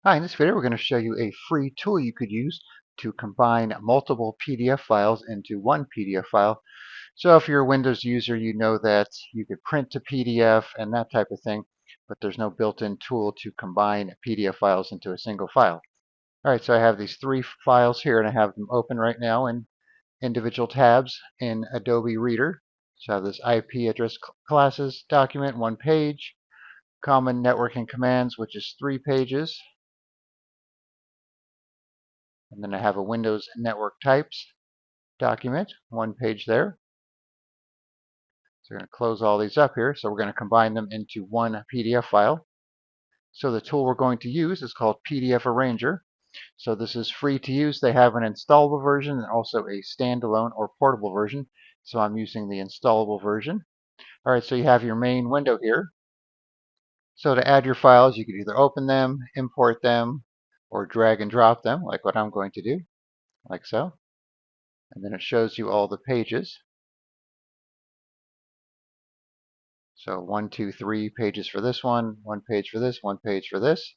Hi, in this video we're going to show you a free tool you could use to combine multiple PDF files into one PDF file. So if you're a Windows user, you know that you could print to PDF and that type of thing, but there's no built-in tool to combine PDF files into a single file. All right, so I have these three files here and I have them open right now in individual tabs in Adobe Reader. So I have this IP address classes document, 1 page, common networking commands, which is 3 pages. And then I have a Windows Network Types document, 1 page there. So we're going to close all these up here. So we're going to combine them into one PDF file. So the tool we're going to use is called PDF Arranger. So this is free to use. They have an installable version and also a standalone or portable version. So I'm using the installable version. All right, so you have your main window here. So to add your files, you could either open them, import them, or drag and drop them, like what I'm going to do, like so. And then it shows you all the pages. So 1, 2, 3 pages for this one page for this, 1 page for this.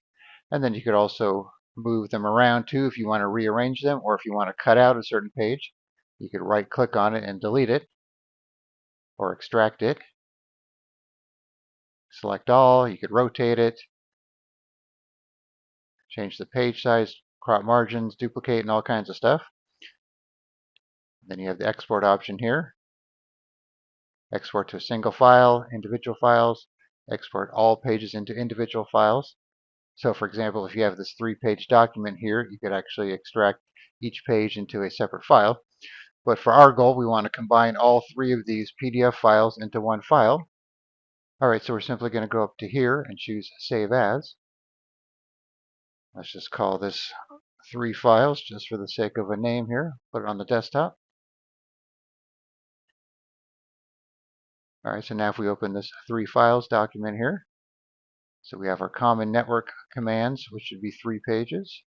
And then you could also move them around too if you want to rearrange them, or if you want to cut out a certain page, you could right click on it and delete it or extract it. Select all, you could rotate it, change the page size, crop margins, duplicate, and all kinds of stuff. Then you have the export option here. Export to a single file, individual files, export all pages into individual files. So for example, if you have this 3-page document here, you could actually extract each page into a separate file. But for our goal, we want to combine all 3 of these PDF files into one file. All right, so we're simply going to go up to here and choose Save As. Let's just call this 3 files just for the sake of a name here. Put it on the desktop. All right, so now if we open this 3 files document here, so we have our common network commands, which should be 3 pages.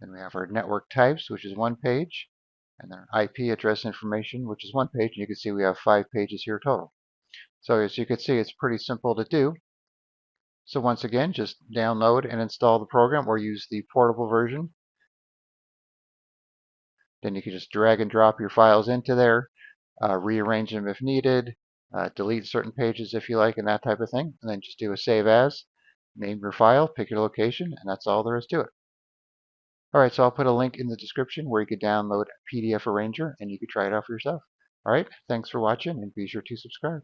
Then we have our network types, which is 1 page. And then our IP address information, which is 1 page. And you can see we have 5 pages here total. So as you can see, it's pretty simple to do. So once again, just download and install the program or use the portable version. Then you can just drag and drop your files into there, rearrange them if needed, delete certain pages if you like, and that type of thing. And then just do a save as, name your file, pick your location, and that's all there is to it. All right, so I'll put a link in the description where you could download PDF Arranger and you could try it out for yourself. All right, thanks for watching and be sure to subscribe.